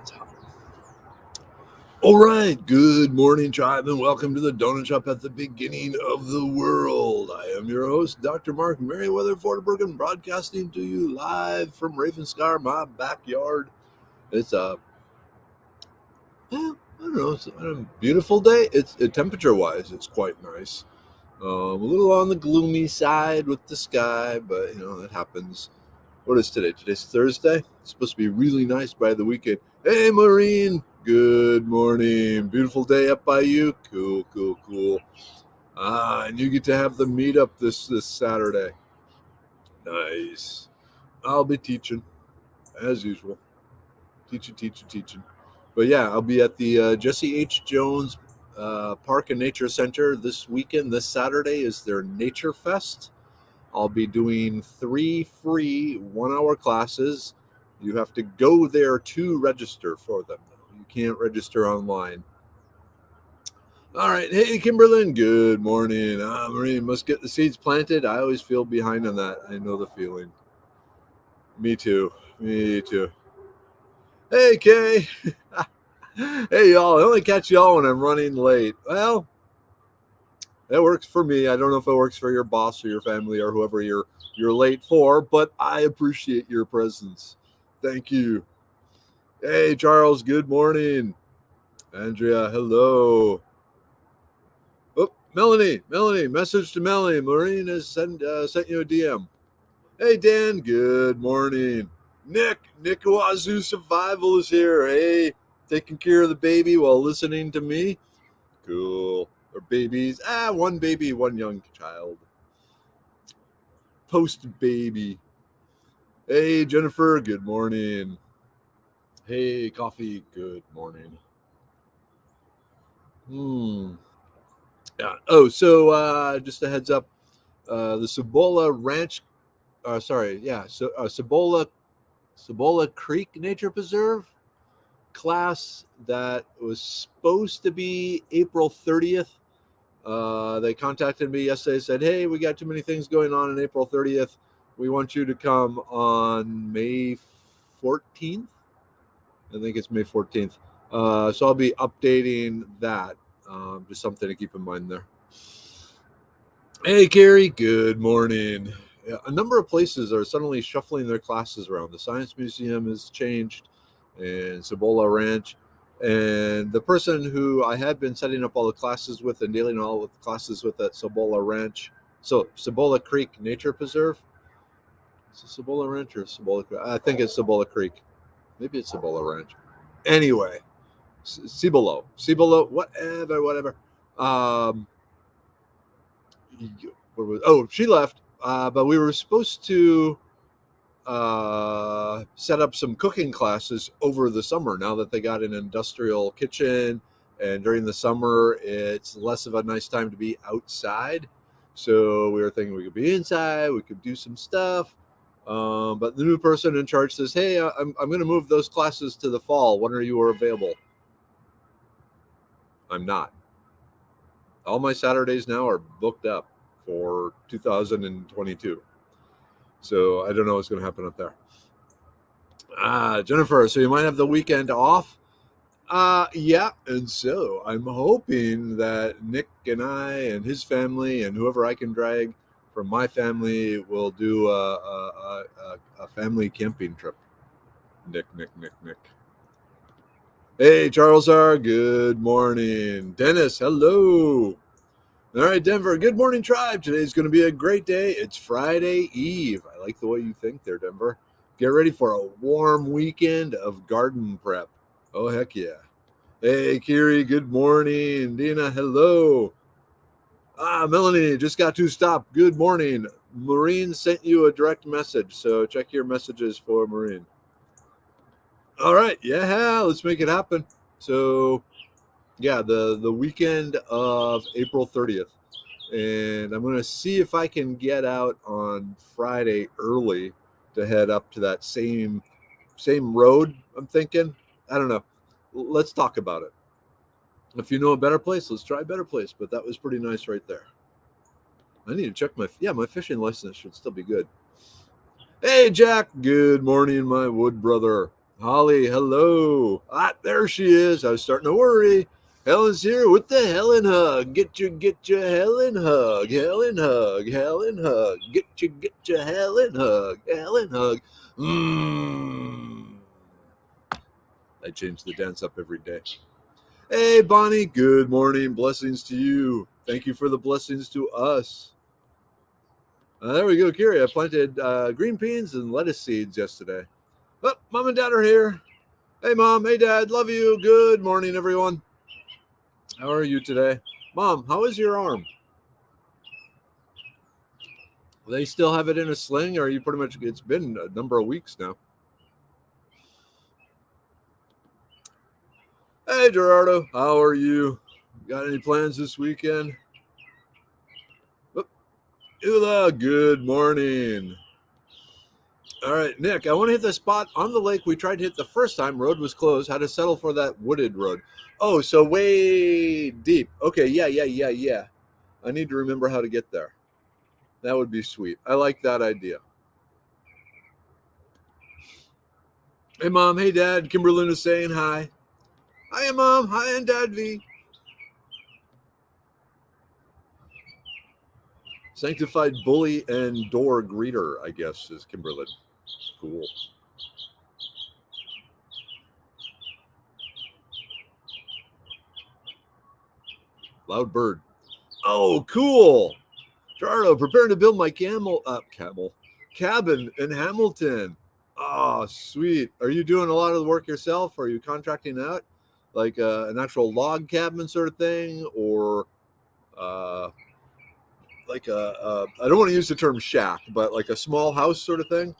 It's hot. All right, good morning, tribe, and welcome to the Donut Shop at the beginning of the world. I am your host, Dr. Mark Merriweather Fortebergen, broadcasting to you live from Ravenscar, my backyard. It's I don't know, it's a beautiful day. It's temperature-wise, it's quite nice. A little on the gloomy side with the sky, but that happens. What is today? Today's Thursday. It's supposed to be really nice by the weekend. Hey, Maureen. Good morning. Beautiful day up by you. Cool, cool, cool. And you get to have the meetup this Saturday. Nice. I'll be teaching as usual. Teaching. But yeah, I'll be at the Jesse H. Jones Park and Nature Center this weekend. This Saturday is their Nature Fest. I'll be doing 3 free 1-hour classes. You have to go there to register for them. You can't register online. All right. Hey, Kimberlyn. Good morning. Marie, must get the seeds planted. I always feel behind on that. I know the feeling. Me too. Hey, Kay. Hey, y'all. I only catch y'all when I'm running late. Well, that works for me. I don't know if it works for your boss or your family or whoever you're late for, but I appreciate your presence. Thank you. Hey, Charles, good morning. Andrea, hello. Oh, Melanie, message to Melanie. Maureen has sent you a DM. Hey, Dan, good morning. Nick Wazoo Survival is here. Hey, taking care of the baby while listening to me. Cool. Or babies. One baby, one young child. Post baby. Hey, Jennifer, good morning. Hey, Coffee, good morning. Yeah. Oh, so just a heads up, the Cibola Ranch, Cibola Creek Nature Preserve class that was supposed to be April 30th. They contacted me yesterday, said, hey, we got too many things going on April 30th. We want you to come on May 14th. I think it's May 14th. So I'll be updating that. Just something to keep in mind there. Hey, Carrie. Good morning. Yeah, a number of places are suddenly shuffling their classes around. The Science Museum has changed, and Cibola Ranch. And the person who I had been setting up all the classes with and dealing all with classes with at Cibola Ranch, so Cibola Creek Nature Preserve. Is it Cibola Ranch or Cibola Creek? I think it's Cibola Creek. Maybe it's Cibola Ranch. Anyway, Cibolo, whatever. Um, she left, but we were supposed to set up some cooking classes over the summer now that they got an industrial kitchen, and during the summer it's less of a nice time to be outside, so we were thinking we could be inside, we could do some stuff, but the new person in charge says, hey, I'm going to move those classes to the fall. When are you available? I'm not. All my Saturdays now are booked up for 2022. So I don't know what's going to happen up there. Jennifer, so you might have the weekend off? Yeah. And so I'm hoping that Nick and I and his family and whoever I can drag from my family will do a family camping trip. Nick. Hey, Charles R. Good morning. Dennis, hello. All right, Denver. Good morning, tribe. Today's going to be a great day. It's Friday Eve. I like the way you think there, Denver. Get ready for a warm weekend of garden prep. Oh, heck yeah. Hey, Kiri. Good morning. Dina, hello. Melanie, just got to stop. Good morning. Maureen sent you a direct message, so check your messages for Maureen. All right. Yeah, let's make it happen. So, yeah, the weekend of April 30th. And I'm going to see if I can get out on Friday early to head up to that same road. I'm thinking. I don't know. Let's talk about it. If you know a better place, let's try a better place. But that was pretty nice right there. I need to check my fishing license should still be good. Hey, Jack. Good morning, my wood brother. Holly, hello. There she is. I was starting to worry. Helen's here with the Helen hug. Get your Helen hug. Helen hug. Helen hug. Get your Helen hug. Helen hug. Mmm. I change the dance up every day. Hey, Bonnie. Good morning. Blessings to you. Thank you for the blessings to us. There we go, Kiri. I planted green beans and lettuce seeds yesterday. Oh, Mom and Dad are here. Hey, Mom. Hey, Dad. Love you. Good morning, everyone. How are you today? Mom, how is your arm? They still have it in a sling, or are you pretty much, it's been a number of weeks now. Hey, Gerardo. How are you? Got any plans this weekend? Oh, Ula, good morning. All right, Nick, I want to hit the spot on the lake we tried to hit the first time. Road was closed. Had to settle for that wooded road. Oh, so way deep. Okay, yeah. I need to remember how to get there. That would be sweet. I like that idea. Hey, Mom. Hey, Dad. Kimberlyn is saying hi. Hi, Mom. Hi, and Dad V. Sanctified bully and door greeter, I guess, is Kimberlyn. Cool. Loud bird. Oh, cool. Gerardo, preparing to build my cabin in Hamilton. Oh, sweet. Are you doing a lot of the work yourself? Are you contracting out like an actual log cabin sort of thing, or uh, like I don't want to use the term shack, but like a small house sort of thing?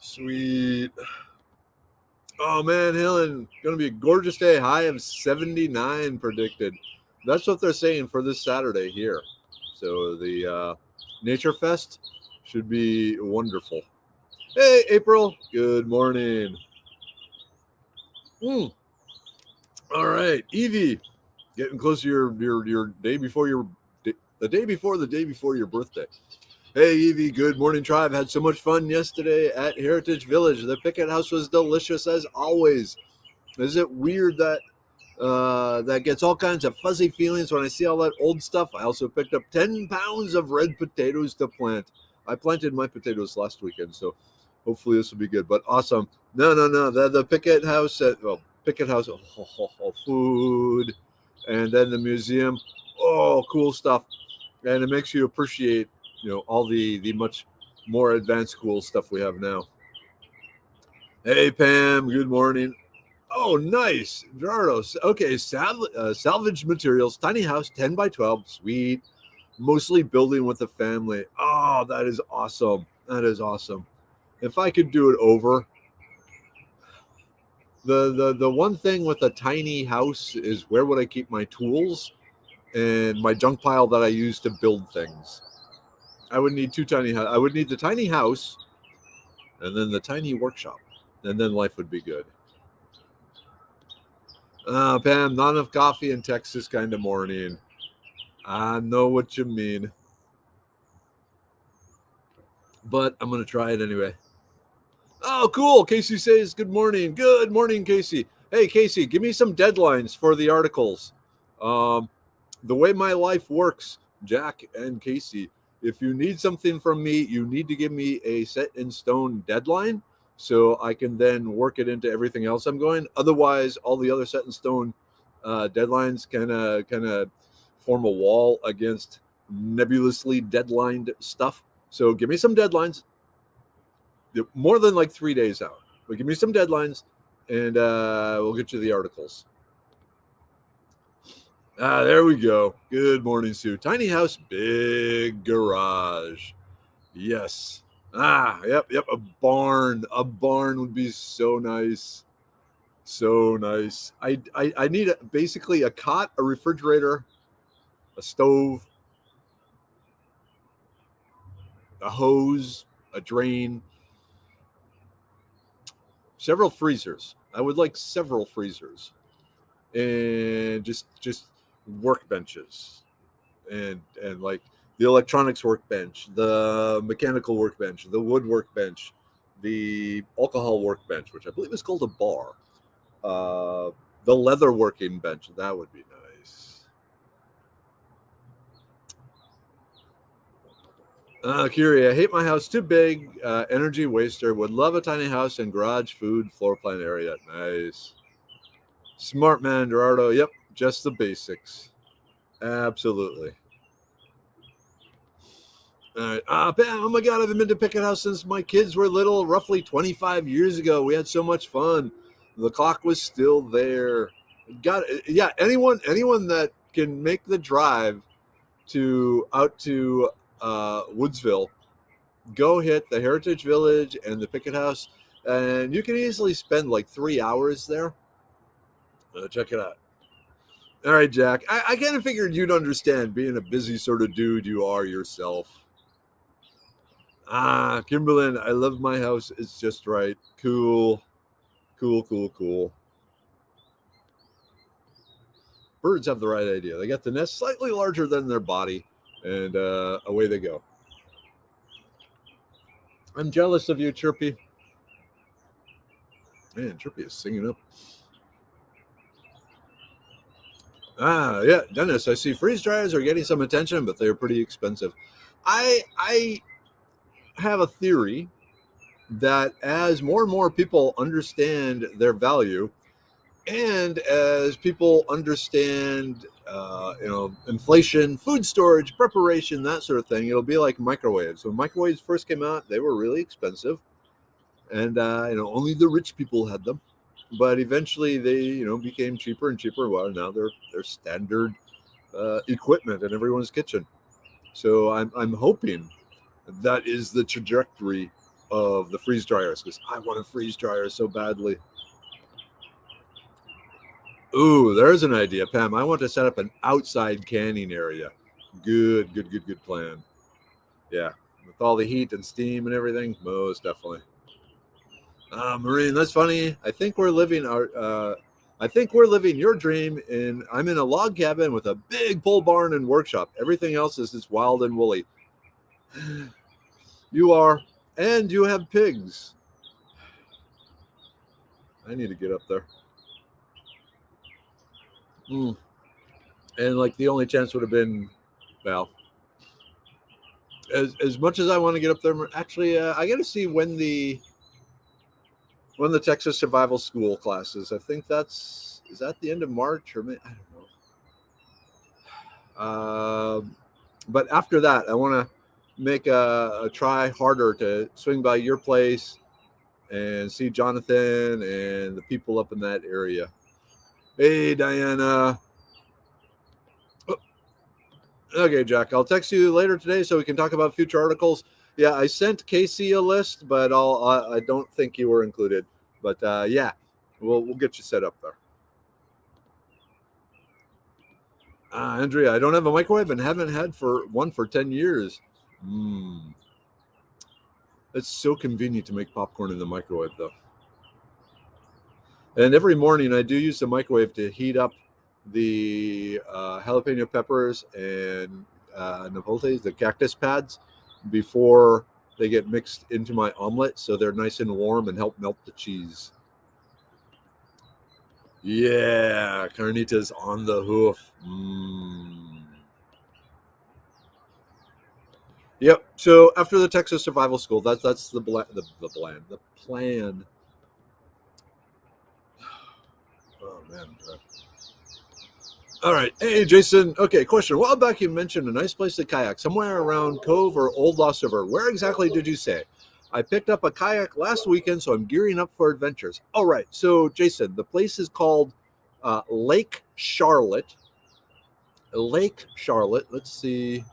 Sweet. Oh man, Helen, gonna be a gorgeous day. High of 79 predicted. That's what they're saying for this Saturday here. So the Nature Fest should be wonderful. Hey, April. Good morning. Mm. All right, Evie, getting close to your day before the day before your birthday. Hey, Evie. Good morning, tribe. Had so much fun yesterday at Heritage Village. The picket house was delicious as always. Is it weird that that gets all kinds of fuzzy feelings when I see all that old stuff? I also picked up 10 pounds of red potatoes to plant. I planted my potatoes last weekend, so hopefully this will be good. But awesome. No. The picket house, picket house, food, and then the museum. Oh, cool stuff. And it makes you appreciate, all the much more advanced cool stuff we have now. Hey, Pam. Good morning. Oh, nice. Gerardo. Okay, salvage materials, tiny house, 10 by 12. Sweet. Mostly building with the family. Oh, that is awesome. That is awesome. If I could do it over, the one thing with a tiny house is where would I keep my tools and my junk pile that I use to build things? I would need two tiny I would need the tiny house and then the tiny workshop. And then life would be good. Pam, not enough coffee in Texas kind of morning. I know what you mean, but I'm gonna try it anyway. Oh, cool. Casey says good morning. Good morning, Casey. Hey, Casey, give me some deadlines for the articles. Um, the way my life works, Jack and Casey, if you need something from me, you need to give me a set in stone deadline so I can then work it into everything else I'm going. Otherwise, all the other set in stone deadlines kind of form a wall against nebulously deadlined stuff. So give me some deadlines, more than like 3 days out. But give me some deadlines, and we'll get you the articles. There we go. Good morning, Sue. Tiny house, big garage. Yes. Yep. A barn. A barn would be so nice. So nice. I need basically a cot, a refrigerator, a stove, a hose, a drain, several freezers. I would like several freezers, and just workbenches, and like the electronics workbench, the mechanical workbench, the wood workbench, the alcohol workbench, which I believe is called a bar. The leather working bench, that would be nice. Curie, I hate my house. Too big. Energy waster. Would love a tiny house and garage, food, floor plan area. Nice. Smart man, Gerardo. Yep, just the basics. Absolutely. All right. Bam. Oh my God, I haven't been to Picket House since my kids were little, roughly 25 years ago. We had so much fun. The clock was still there. Yeah. Anyone that can make the drive out to Woodsville, go hit the Heritage Village and the Picket House, and you can easily spend like 3 hours there. Check it out. All right, Jack. I kind of figured you'd understand, being a busy sort of dude you are yourself. Kimberlyn, I love my house. It's just right. Cool. Cool, cool, cool. Birds have the right idea. They got the nest slightly larger than their body, and away they go. I'm jealous of you, Chirpy. Man, Chirpy is singing up. Yeah, Dennis, I see freeze dryers are getting some attention, but they're pretty expensive. I have a theory that as more and more people understand their value, and as people understand, inflation, food storage, preparation, that sort of thing, it'll be like microwaves. When microwaves first came out, they were really expensive, and only the rich people had them. But eventually, they became cheaper and cheaper. Well, now they're standard equipment in everyone's kitchen. So I'm hoping that is the trajectory of the freeze dryers, because I want a freeze dryer so badly. Ooh, there's an idea, Pam. I want to set up an outside canning area. Good, good, good, good plan. Yeah, with all the heat and steam and everything, most definitely. Maureen, that's funny. I think we're living your dream. I'm in a log cabin with a big pole barn and workshop. Everything else is just wild and woolly. You are, and you have pigs. I need to get up there. Mm. And like the only chance would have been, well, as much as I want to get up there. Actually, I got to see when the Texas Survival School classes. I think is that the end of March, or I don't know. But after that, I want to make a try harder to swing by your place and see Jonathan and the people up in that area. Hey, Diana. Oh, okay, Jack. I'll text you later today so we can talk about future articles. Yeah, I sent Casey a list, but I don't think you were included. But yeah, we'll get you set up there. Andrea, I don't have a microwave and haven't had one for 10 years. It's so convenient to make popcorn in the microwave, though. And every morning I do use the microwave to heat up the jalapeno peppers and napoltes, the cactus pads, before they get mixed into my omelet, so they're nice and warm and help melt the cheese. Yeah, carnitas on the hoof. Yep. So after the Texas Survival School, that's the plan. Oh man. All right. Hey, Jason. Okay, question. A while back, you mentioned a nice place to kayak, somewhere around Cove or Old Lost River. Where exactly did you say? I picked up a kayak last weekend, so I'm gearing up for adventures. All right. So, Jason, the place is called Lake Charlotte. Lake Charlotte. Let's see.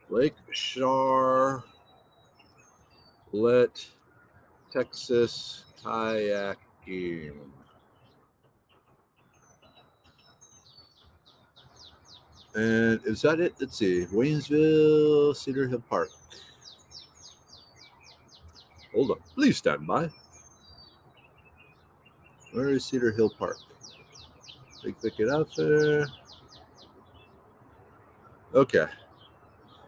Lake Charlotte, Texas kayaking. And is that it? Let's see. Waynesville, Cedar Hill Park. Hold on. Please stand by. Where is Cedar Hill Park? Pick it out there. Okay.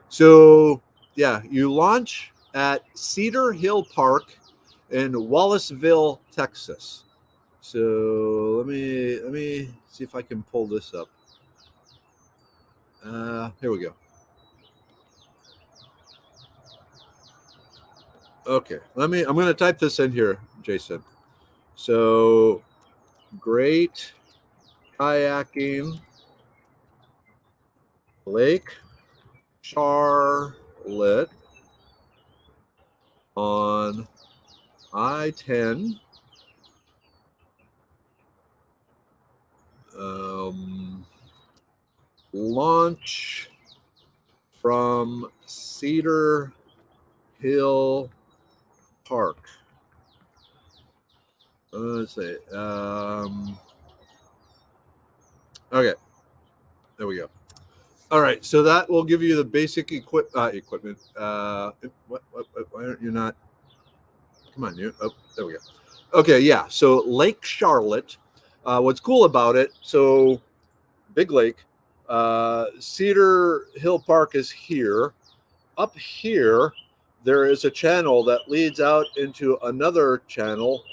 So, yeah, you launch at Cedar Hill Park in Wallaceville, Texas. So let me see if I can pull this up. Here we go. Okay, I'm going to type this in here, Jason. So, great kayaking Lake Charlotte on I-10. Launch from Cedar Hill Park. Let's see. Okay, there we go. All right, so that will give you the basic equipment. Why aren't you not? Come on, you. Oh, there we go. Okay, yeah. So Lake Charlotte. What's cool about it? So big lake. Cedar Hill Park is here. Up here, there is a channel that leads out into another channel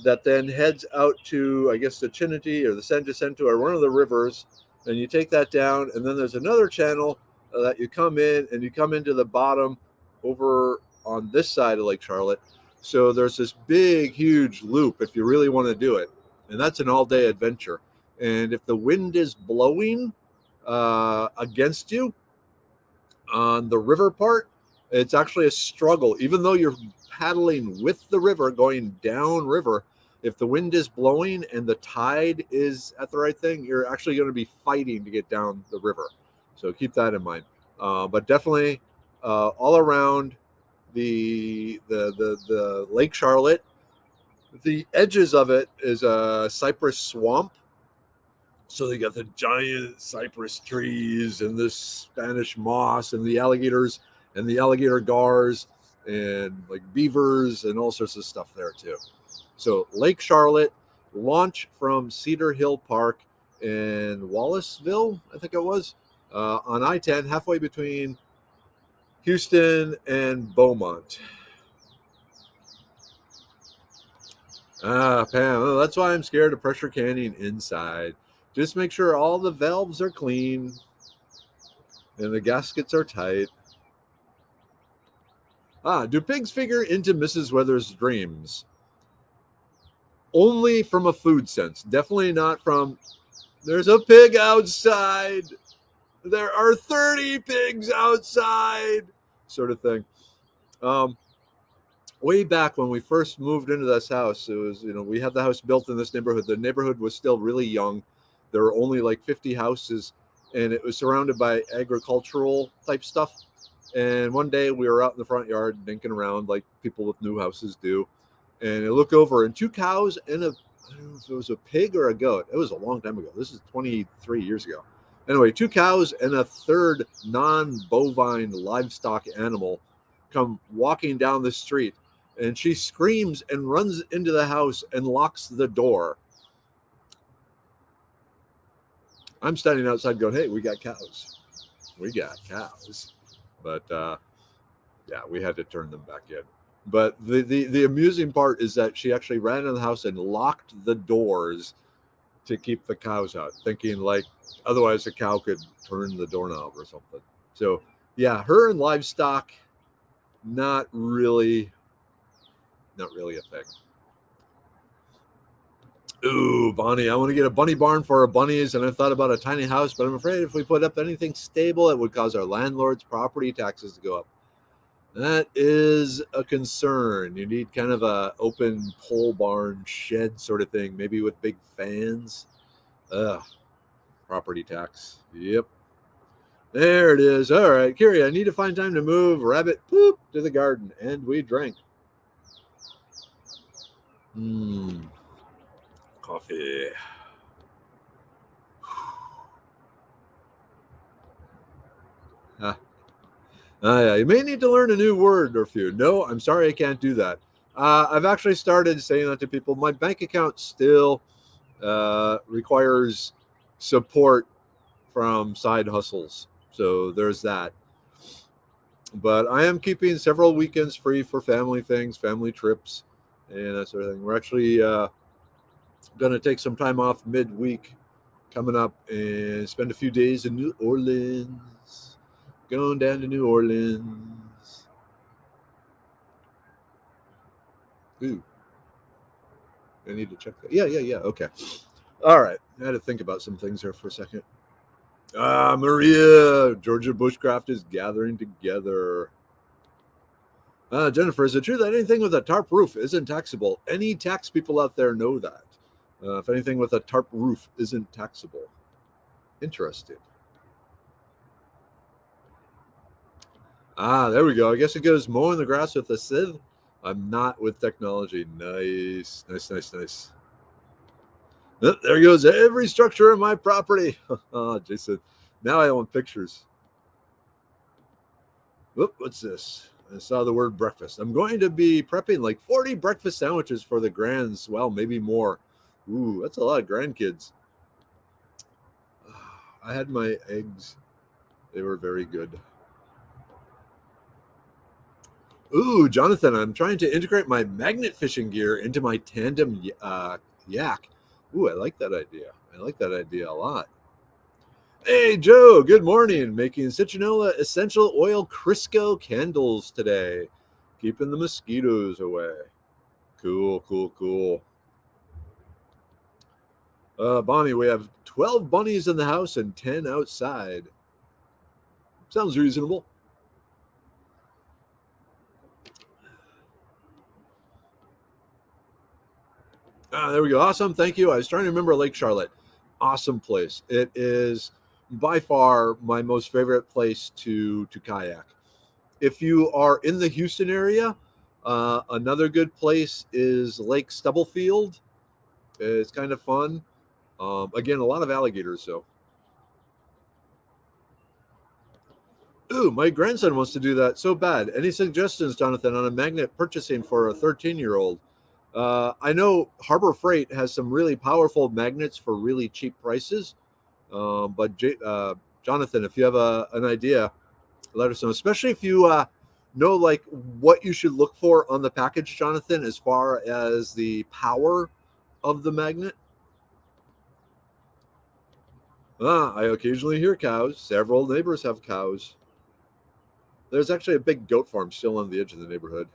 that then heads out to, I guess, the Trinity or the San Jacinto or one of the rivers. And you take that down, and then there's another channel that you come in, and you come into the bottom over on this side of Lake Charlotte. So there's this big, huge loop if you really want to do it. And that's an all-day adventure. And if the wind is blowing against you on the river part, it's actually a struggle. Even though you're paddling with the river, going down river, if the wind is blowing and the tide is at the right thing, you're actually going to be fighting to get down the river. So keep that in mind. But definitely all around the Lake Charlotte, the edges of it is a cypress swamp. So they got the giant cypress trees and this Spanish moss and the alligators and the alligator gars and like beavers and all sorts of stuff there too. So Lake Charlotte, launch from Cedar Hill Park in Wallaceville, I think it was, on I-10, halfway between Houston and Beaumont. Pam, oh, that's why I'm scared of pressure canning inside. Just make sure all the valves are clean and the gaskets are tight. Do pigs figure into Mrs. Weather's dreams? Only from a food sense. Definitely not from, there's a pig outside. There are 30 pigs outside, sort of thing. Way back when we first moved into this house, it was, we had the house built in this neighborhood. The neighborhood was still really young. There were only like 50 houses, and it was surrounded by agricultural type stuff. And one day we were out in the front yard dinking around like people with new houses do. And I look over, and two cows and I don't know if it was a pig or a goat. It was a long time ago. This is 23 years ago. Anyway, two cows and a third non-bovine livestock animal come walking down the street. And she screams and runs into the house and locks the door. I'm standing outside going, hey, we got cows. We got cows. But yeah, we had to turn them back in. But the amusing part is that she actually ran in the house and locked the doors to keep the cows out, thinking like otherwise a cow could turn the doorknob or something. So yeah, her and livestock, not really a thing. Ooh, Bonnie, I want to get a bunny barn for our bunnies, and I thought about a tiny house, but I'm afraid if we put up anything stable, it would cause our landlord's property taxes to go up. That is a concern. You need kind of a open pole barn shed sort of thing, maybe with big fans. Ugh, property tax. Yep. There it is. All right, Kiri, I need to find time to move. Rabbit poop to the garden, and we drank. Coffee. Yeah, you may need to learn a new word or few. No, I'm sorry, I can't do that. I've actually started saying that to people. My bank account still requires support from side hustles. So there's that. But I am keeping several weekends free for family things, family trips, and that sort of thing. We're actually going to take some time off midweek coming up and spend a few days in New Orleans. Going down to New Orleans. Ooh, I need to check that. Yeah. Okay. All right. I had to think about some things there for a second. Ah, Maria, Georgia Bushcraft is gathering together. Jennifer, is it true that anything with a tarp roof isn't taxable? Any tax people out there know that? If anything with a tarp roof isn't taxable. Interesting. Ah, there we go. I guess it goes mowing the grass with a sieve. I'm not with technology. Nice. Oh, there goes every structure in my property. Oh, Jason. Now I want pictures. Whoop, what's this? I saw the word breakfast. I'm going to be prepping like 40 breakfast sandwiches for the grands. Well, maybe more. Ooh, that's a lot of grandkids. I had my eggs. They were very good. Ooh, Jonathan, I'm trying to integrate my magnet fishing gear into my tandem yak. Ooh, I like that idea. I like that idea a lot. Hey, Joe, good morning. Making citronella essential oil Crisco candles today. Keeping the mosquitoes away. Cool. Bonnie, we have 12 bunnies in the house and 10 outside. Sounds reasonable. There we go. Awesome. Thank you. I was trying to remember Lake Charlotte. Awesome place. It is by far my most favorite place to kayak. If you are in the Houston area, another good place is Lake Stubblefield. It's kind of fun. Again, a lot of alligators, though. Ooh, my grandson wants to do that so bad. Any suggestions, Jonathan, on a magnet purchasing for a 13-year-old? I know Harbor Freight has some really powerful magnets for really cheap prices. But Jonathan, if you have an idea, let us know. Especially if you know like what you should look for on the package, Jonathan, as far as the power of the magnet. I occasionally hear cows. Several neighbors have cows. There's actually a big goat farm still on the edge of the neighborhood.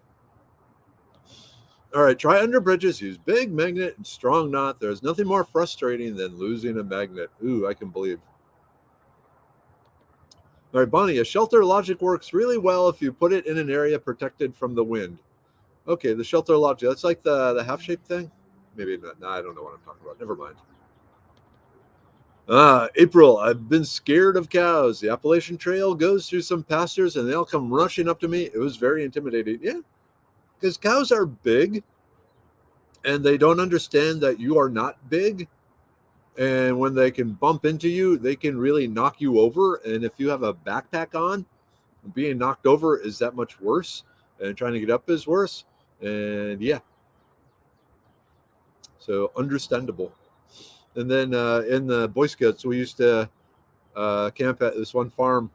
All right, try under bridges. Use big magnet and strong knot. There's nothing more frustrating than losing a magnet. Ooh, I can believe. All right, Bonnie, a shelter logic works really well if you put it in an area protected from the wind. Okay, the shelter logic. That's like the half shaped thing. Maybe not. No, I don't know what I'm talking about. Never mind. April, I've been scared of cows. The Appalachian Trail goes through some pastures and they all come rushing up to me. It was very intimidating. Yeah, because cows are big and they don't understand that you are not big. And when they can bump into you, they can really knock you over. And if you have a backpack on, being knocked over is that much worse. And trying to get up is worse. And yeah, so understandable. And then in the Boy Scouts, we used to camp at this one farm,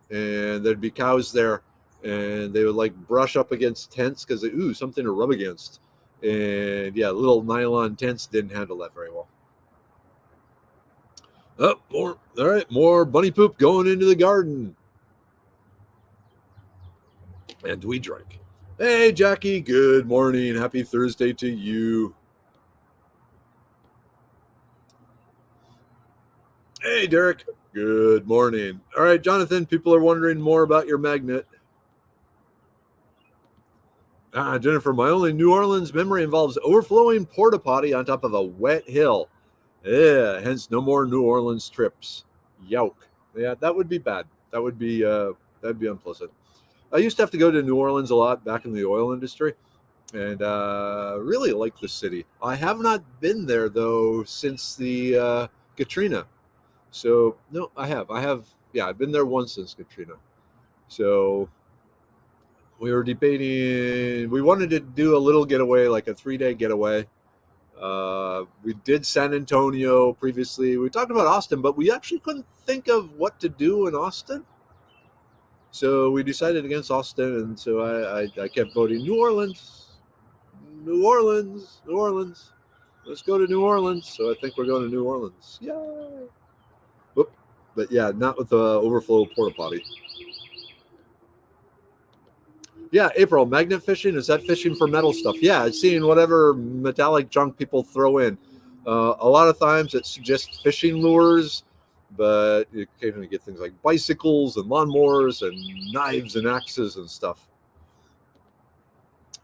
and there'd be cows there, and they would like brush up against tents because ooh, something to rub against. And yeah, little nylon tents didn't handle that very well. Oh, more. All right, more bunny poop going into the garden. And we drink. Hey, Jackie, good morning. Happy Thursday to you. Hey, Derek, good morning. All right, Jonathan, people are wondering more about your magnet. Jennifer, my only New Orleans memory involves overflowing porta potty on top of a wet hill. Yeah, hence no more New Orleans trips. Yoke. Yeah, that would be bad. That'd be unpleasant. I used to have to go to New Orleans a lot back in the oil industry, and really like the city. I have not been there though since the Katrina. So no, I have. Yeah, I've been there once since Katrina. So we were debating. We wanted to do a little getaway, like a 3-day getaway. We did San Antonio previously. We talked about Austin, but we actually couldn't think of what to do in Austin. So we decided against Austin, and so I kept voting New Orleans, New Orleans, New Orleans. Let's go to New Orleans. So I think we're going to New Orleans. Yay! Whoop. But yeah, not with the overflow porta potty. Yeah, April, magnet fishing, is that fishing for metal stuff? Yeah, it's seeing whatever metallic junk people throw in. A lot of times it's just fishing lures, but you occasionally get things like bicycles and lawnmowers and knives and axes and stuff.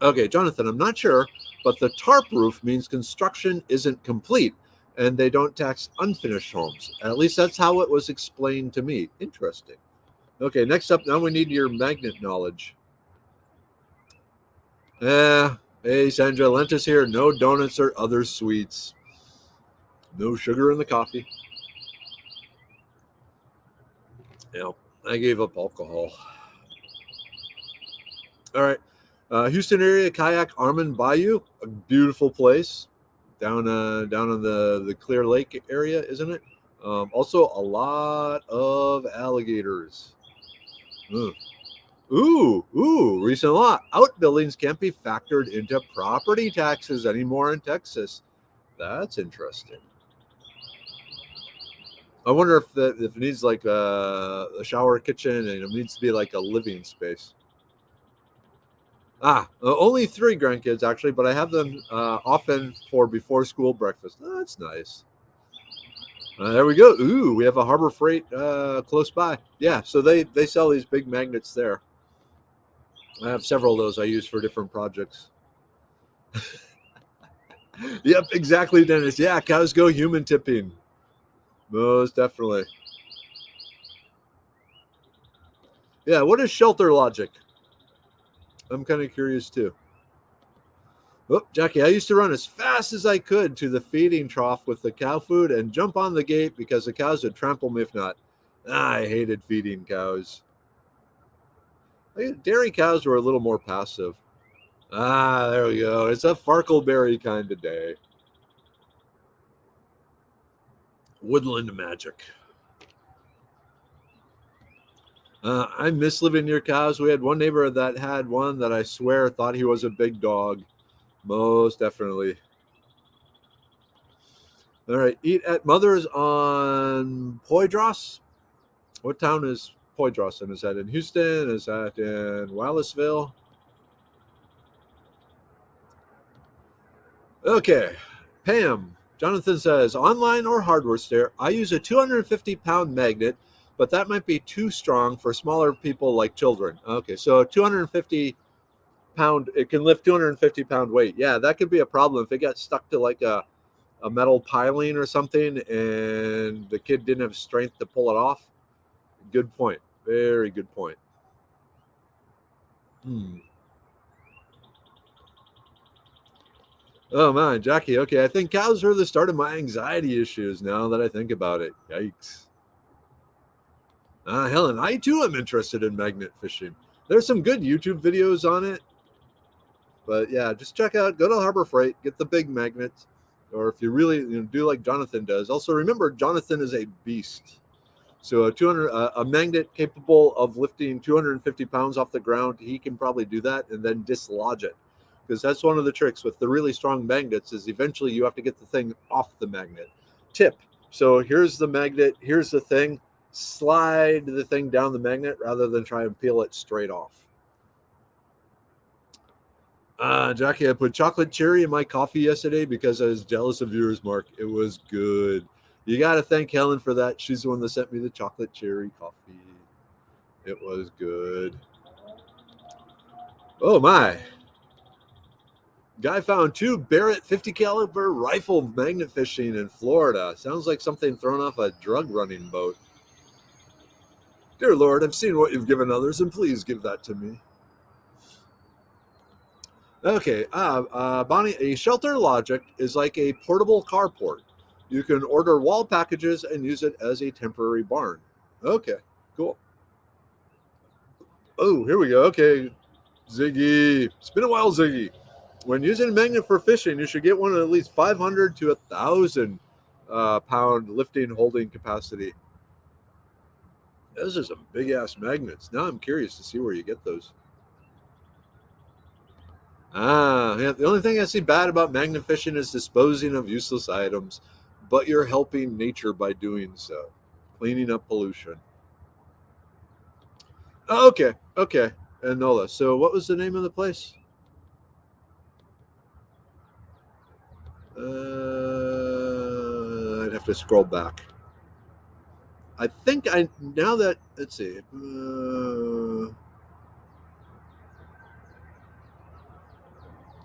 Okay, Jonathan, I'm not sure, but the tarp roof means construction isn't complete and they don't tax unfinished homes. At least that's how it was explained to me. Interesting. Okay, next up, now we need your magnet knowledge. Hey, Sandra, Lentis here. No donuts or other sweets. No sugar in the coffee. Yeah, I gave up alcohol. All right. Houston area kayak Armand Bayou, a beautiful place down in the Clear Lake area, isn't it? Also, a lot of alligators. Ugh. Recent law. Outbuildings can't be factored into property taxes anymore in Texas. That's interesting. I wonder if it needs like a shower, kitchen, and it needs to be like a living space. Only 3 grandkids actually, but I have them often for before school breakfast. Oh, that's nice. There we go. Ooh, we have a Harbor Freight close by. Yeah, so they sell these big magnets there. I have several of those I use for different projects. Yep, exactly, Dennis. Yeah, cows go human tipping. Most definitely. Yeah, what is shelter logic? I'm kind of curious too. Oh, Jackie, I used to run as fast as I could to the feeding trough with the cow food and jump on the gate because the cows would trample me if not. I hated feeding cows. Dairy cows were a little more passive. There we go. It's a Farkleberry kind of day. Woodland magic. I miss living near cows. We had one neighbor that had one that I swear thought he was a big dog. Most definitely. All right. Eat at Mother's on Poydras. What town is Poydras in? Is that in Houston? Is that in Wallaceville? Okay. Pam. Jonathan says, online or hardware store, I use a 250-pound magnet, but that might be too strong for smaller people like children. Okay, so 250-pound, it can lift 250-pound weight. Yeah, that could be a problem if it got stuck to like a metal piling or something and the kid didn't have strength to pull it off. Good point. Very good point. Oh man, Jackie. Okay, I think cows are the start of my anxiety issues now that I think about it. Yikes. Helen, I too am interested in magnet fishing. There's some good YouTube videos on it. But yeah, just check out, go to Harbor Freight, get the big magnets. Or if you really do like Jonathan does. Also, remember, Jonathan is a beast. So a magnet capable of lifting 250 pounds off the ground, he can probably do that and then dislodge it. Because that's one of the tricks with the really strong magnets is eventually you have to get the thing off the magnet. Tip. So here's the magnet, here's the thing. Slide the thing down the magnet rather than try and peel it straight off. Jackie, I put chocolate cherry in my coffee yesterday because I was jealous of yours, Mark. It was good. You got to thank Helen for that. She's the one that sent me the chocolate cherry coffee. It was good. Oh, my. Guy found 2 Barrett 50 caliber rifle magnet fishing in Florida. Sounds like something thrown off a drug running boat. Dear Lord, I've seen what you've given others, and please give that to me. Okay, Bonnie, a shelter logic is like a portable carport. You can order wall packages and use it as a temporary barn. Okay, cool. Oh, here we go. Okay, Ziggy. It's been a while, Ziggy. When using a magnet for fishing, you should get one at least 500 to 1,000 pound lifting holding capacity. Those are some big ass magnets. Now I'm curious to see where you get those. Ah, yeah. The only thing I see bad about magnet fishing is disposing of useless items, but you're helping nature by doing so, cleaning up pollution. Oh, okay, okay. Enola. So, what was the name of the place? I'd have to scroll back. I think I now that let's see.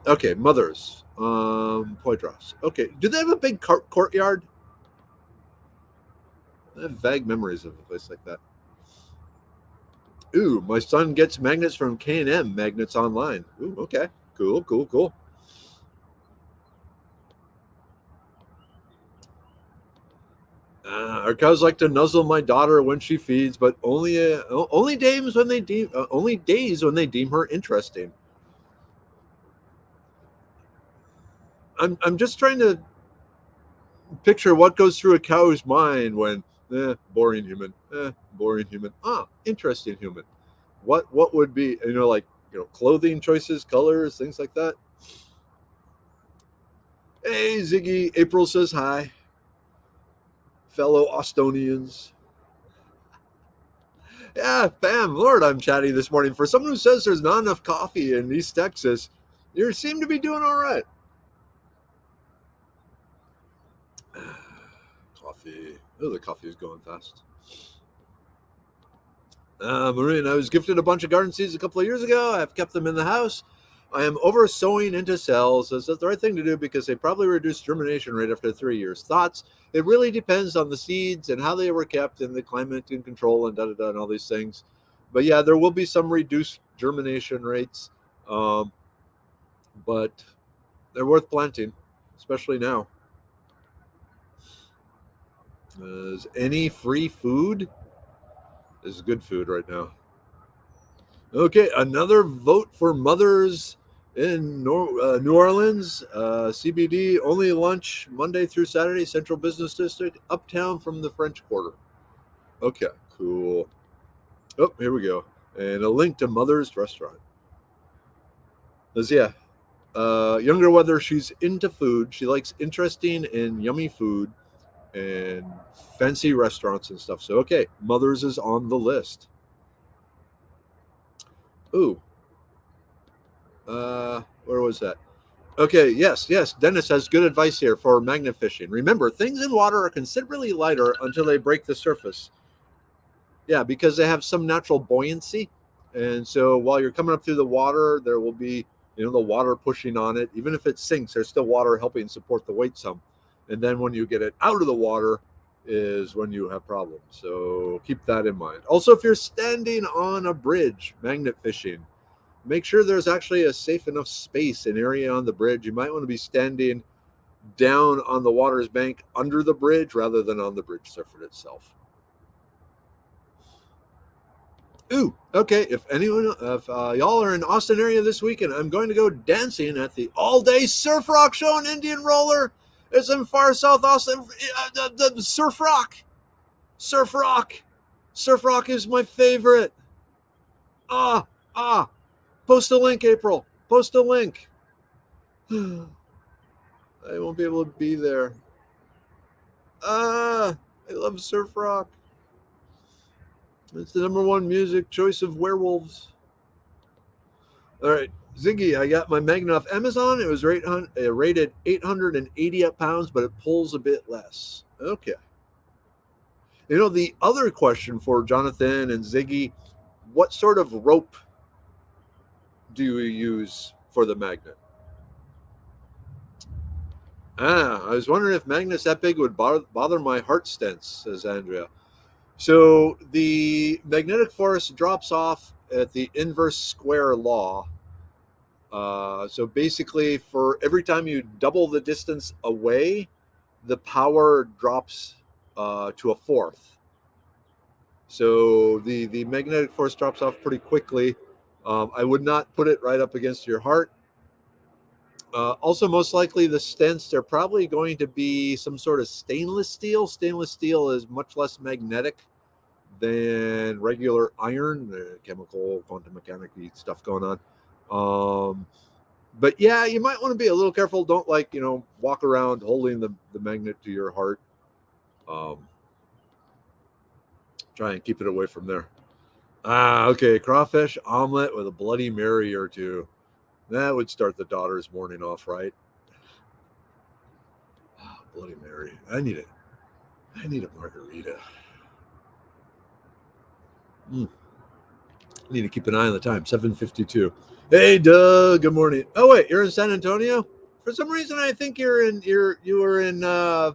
Okay, Mothers. Poitras. Okay, do they have a big courtyard? I have vague memories of a place like that. Ooh, my son gets magnets from K&M Magnets Online. Ooh, okay, cool, cool, cool. Our cows like to nuzzle my daughter when she feeds, but only days when they deem her interesting. I'm just trying to picture what goes through a cow's mind when boring human, boring human. Ah, interesting human. What would be like clothing choices, colors, things like that. Hey Ziggy, April says hi, fellow Austonians. Yeah, bam, Lord, I'm chatty this morning. For someone who says there's not enough coffee in East Texas, you seem to be doing all right. Coffee. Oh, the coffee is going fast. Maureen, I was gifted a bunch of garden seeds a couple of years ago. I've kept them in the house. I am over sowing into cells. Is that the right thing to do? Because they probably reduce germination rate after 3 years. Thoughts? It really depends on the seeds and how they were kept and the climate and control and da da da and all these things. But yeah, there will be some reduced germination rates, um, but they're worth planting, especially now. Is any free food? This is good food right now. Okay, another vote for mothers in New Orleans. CBD only lunch Monday through Saturday, Central Business District, uptown from the French Quarter. Okay, cool. Oh, here we go. And a link to Mother's Restaurant. Says, yeah, younger whether she's into food. She likes interesting and yummy food and fancy restaurants and stuff. So, okay, Mother's is on the list. Ooh, where was that? Okay, yes, yes. Dennis has good advice here for magnet fishing. Remember, things in water are considerably lighter until they break the surface. Yeah, because they have some natural buoyancy. And so while you're coming up through the water, there will be, the water pushing on it. Even if it sinks, there's still water helping support the weight some. And then when you get it out of the water is when you have problems. So keep that in mind. Also, if you're standing on a bridge, magnet fishing, make sure there's actually a safe enough space, an area on the bridge. You might want to be standing down on the water's bank under the bridge rather than on the bridge surface itself. Ooh, okay. If y'all are in Austin area this weekend, I'm going to go dancing at the all-day surf rock show in Indian Roller. It's in far south Austin. The surf rock, surf rock, surf rock is my favorite. Ah, ah. Post a link, April. Post a link. I won't be able to be there. Ah, I love surf rock. It's the number one music choice of werewolves. All right, Ziggy, I got my Magnet off Amazon. It was rated 880 pounds, but it pulls a bit less. Okay. The other question for Jonathan and Ziggy, what sort of rope do you use for the magnet? I was wondering if magnets that big would bother my heart stents, says Andrea. So the magnetic force drops off at the inverse square law. So basically, for every time you double the distance away, the power drops to a fourth. So the magnetic force drops off pretty quickly. I would not put it right up against your heart. Also, most likely the stents, they're probably going to be some sort of stainless steel. Stainless steel is much less magnetic than regular iron. Chemical, quantum mechanics stuff going on. But yeah, you might want to be a little careful. Don't walk around holding the magnet to your heart. Um, Try and keep it away from there. Okay. Crawfish omelet with a Bloody Mary or two. That would start the daughter's morning off right. Bloody Mary. I need it. I need a margarita. I need to keep an eye on the time. 7:52. Hey, Doug. Good morning. Oh wait, you're in San Antonio. For some reason, I think you were in Austin,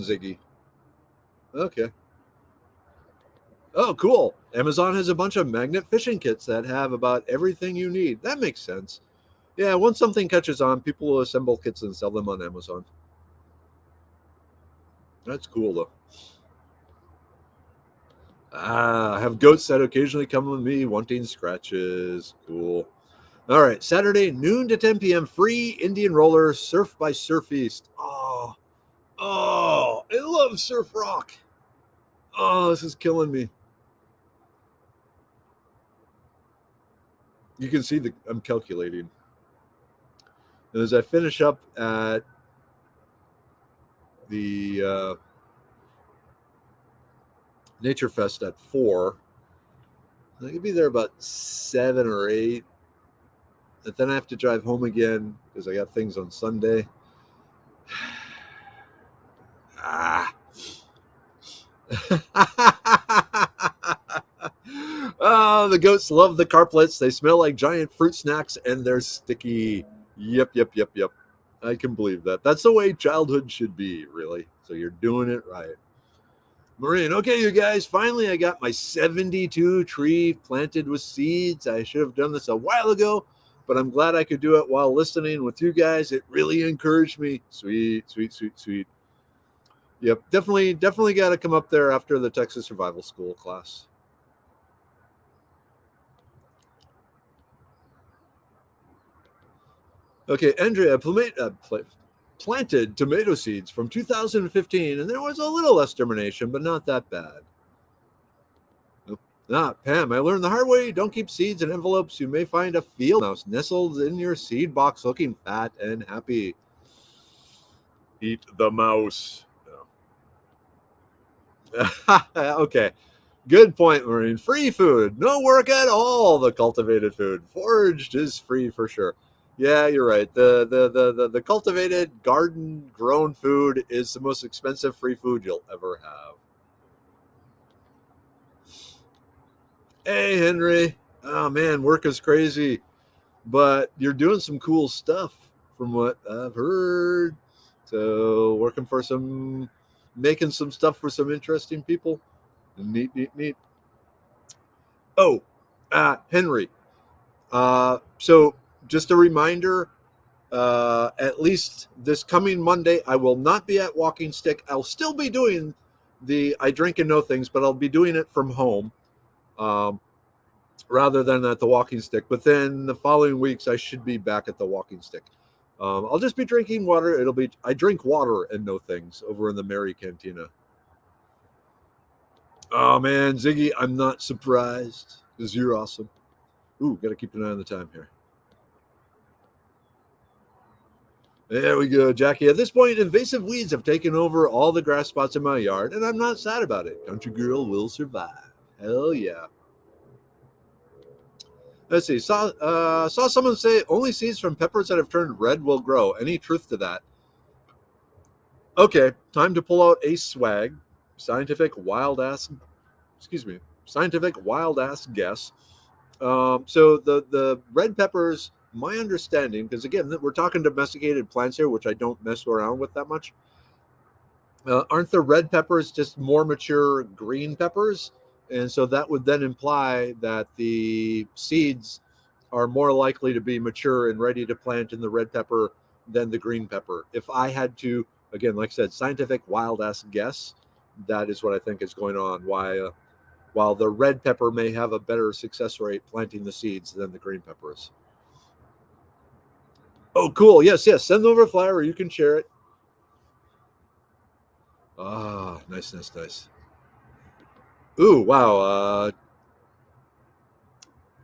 Ziggy. Okay. Oh, cool. Amazon has a bunch of magnet fishing kits that have about everything you need. That makes sense. Yeah, once something catches on, people will assemble kits and sell them on Amazon. That's cool, though. I have goats that occasionally come with me wanting scratches. Cool. All right, Saturday, noon to 10 p.m., free Indian roller, surf by Surfeast. I love surf rock. Oh, this is killing me. You can see I'm calculating. And as I finish up at the Nature Fest at 4, I could be there about 7 or 8. And then I have to drive home again because I got things on Sunday. Ah. Oh, the goats love the carplets. They smell like giant fruit snacks and they're sticky. Yep, yep, yep, yep. I can believe that. That's the way childhood should be, really. So you're doing it right. Maureen, okay, you guys, finally I got my 72 tree planted with seeds. I should have done this a while ago, but I'm glad I could do it while listening with you guys. It really encouraged me. Sweet, sweet, sweet, sweet. Yep, definitely got to come up there after the Texas Survival School class. Okay, Andrea planted tomato seeds from 2015, and there was a little less germination, but not that bad. Pam, I learned the hard way. Don't keep seeds in envelopes. You may find a field mouse nestled in your seed box looking fat and happy. Eat the mouse. Okay. Good point, Maureen. Free food. No work at all, the cultivated food. Foraged is free for sure. Yeah, you're right. The cultivated garden grown food is the most expensive free food you'll ever have. Hey, Henry. Oh man, work is crazy, but you're doing some cool stuff from what I've heard. So working for making some stuff for some interesting people. Neat, neat, neat. Oh, Henry. So just a reminder, at least this coming Monday, I will not be at Walking Stick. I'll still be doing the I Drink and Know Things, but I'll be doing it from home. Rather than at the Walking Stick. But then the following weeks, I should be back at the Walking Stick. I'll just be drinking water. I drink water and no things over in the Mary Cantina. Oh man, Ziggy, I'm not surprised because you're awesome. Ooh, got to keep an eye on the time here. There we go, Jackie. At this point, invasive weeds have taken over all the grass spots in my yard, and I'm not sad about it. Country girl will survive. Hell yeah. Let's see. Saw someone say only seeds from peppers that have turned red will grow. Any truth to that? Okay, time to pull out a swag. Scientific wild ass. Excuse me. Scientific wild ass guess. So the red peppers, my understanding, because again we're talking domesticated plants here, which I don't mess around with that much. Aren't the red peppers just more mature green peppers? And so that would then imply that the seeds are more likely to be mature and ready to plant in the red pepper than the green pepper. If I had to, again, like I said, scientific wild ass guess, that is what I think is going on. While the red pepper may have a better success rate planting the seeds than the green peppers. Oh, cool. Yes, yes. Send over a flyer. You can share it. Ah, nice, nice, nice. Ooh, wow.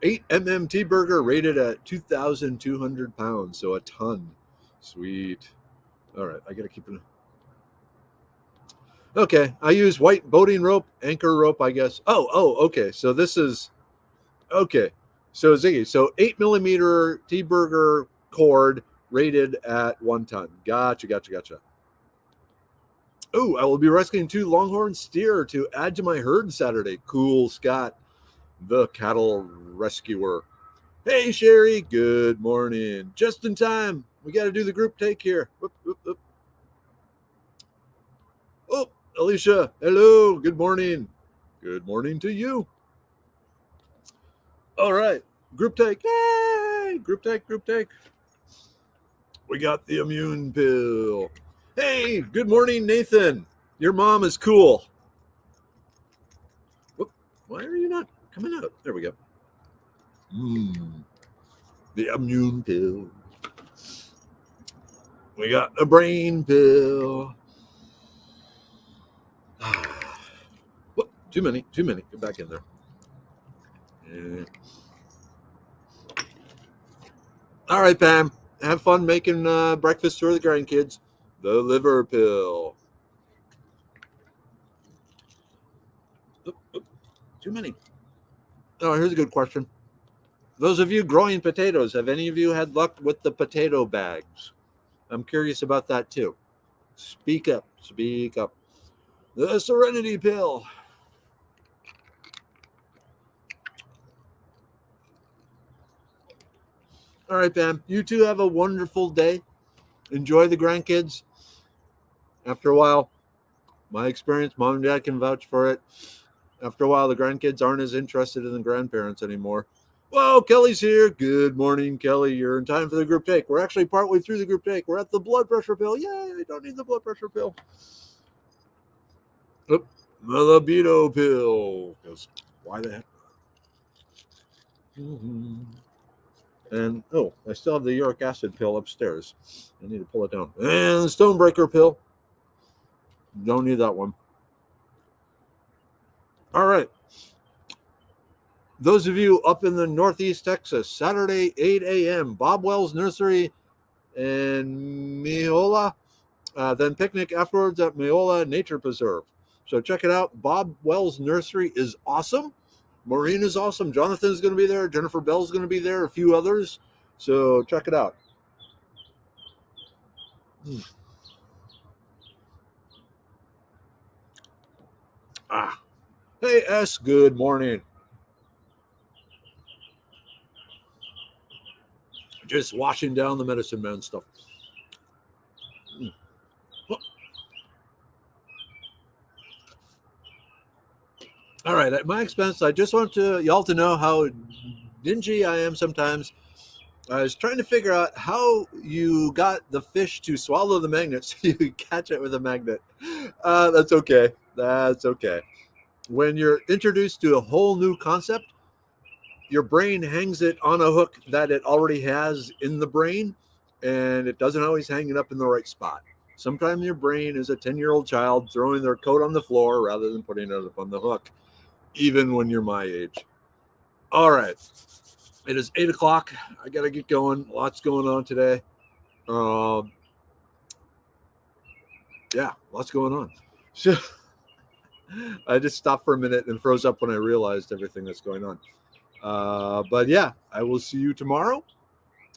8 MMT burger rated at 2,200 pounds, so a ton. Sweet. All right, I got to keep it. Okay, I use white boating rope, anchor rope, I guess. Okay. So this is okay. So Ziggy, so 8 millimeter T burger cord rated at 1 ton. Gotcha. Oh, I will be rescuing 2 longhorn steer to add to my herd Saturday. Cool, Scott, the cattle rescuer. Hey, Sherry, good morning. Just in time. We got to do the group take here. Whoop, whoop, whoop. Oh, Alicia, hello, good morning. Good morning to you. All right, group take. Yay! Group take. We got the immune pill. Hey, good morning, Nathan. Your mom is cool. Whoop, why are you not coming out? There we go. The immune pill. We got a brain pill. Whoop, too many. Get back in there. Yeah. All right, Pam. Have fun making breakfast for the grandkids. The liver pill. Oop, oop, too many. Oh, here's a good question. Those of you growing potatoes, have any of you had luck with the potato bags? I'm curious about that too. Speak up. Speak up. The Serenity pill. All right, Pam. You two have a wonderful day. Enjoy the grandkids. After a while, my experience, mom and dad can vouch for it. After a while, the grandkids aren't as interested in the grandparents anymore. Well, Kelly's here. Good morning, Kelly. You're in time for the group take. We're actually partway through the group take. We're at the blood pressure pill. Yay, I don't need the blood pressure pill. Oop, the libido pill. Because why the heck? Mm-hmm. And I still have the uric acid pill upstairs. I need to pull it down. And the stonebreaker pill. Don't need that one. All right. Those of you up in the Northeast Texas, Saturday, 8 a.m., Bob Wells Nursery in Miola. Then picnic afterwards at Miola Nature Preserve. So check it out. Bob Wells Nursery is awesome. Maureen is awesome. Jonathan is going to be there. Jennifer Bell is going to be there. A few others. So check it out. Hey, S. Good morning. Just washing down the medicine man stuff. All right, at my expense, I just want y'all to know how dingy I am sometimes. I was trying to figure out how you got the fish to swallow the magnet so you could catch it with a magnet. That's okay. That's okay. When you're introduced to a whole new concept, your brain hangs it on a hook that it already has in the brain, and it doesn't always hang it up in the right spot. Sometimes your brain is a 10-year-old child throwing their coat on the floor rather than putting it up on the hook, even when you're my age. All right. It is 8 o'clock. I got to get going. Lots going on today. Yeah, lots going on. So I just stopped for a minute and froze up when I realized everything that's going on. But yeah, I will see you tomorrow.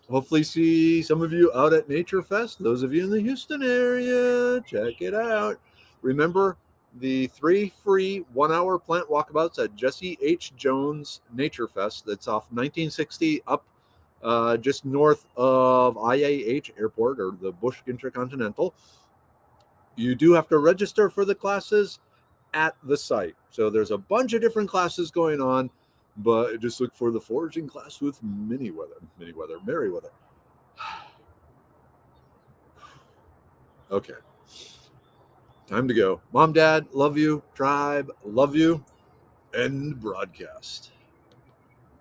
Hopefully, see some of you out at Nature Fest. Those of you in the Houston area, check it out. Remember the 3 free 1 hour plant walkabouts at Jesse H. Jones Nature Fest. That's off 1960 up just north of IAH Airport or the Bush Intercontinental. You do have to register for the classes at the site. So there's a bunch of different classes going on, but just look for the foraging class with Merriweather. Okay. Time to go. Mom, Dad, love you. Tribe, love you. End broadcast.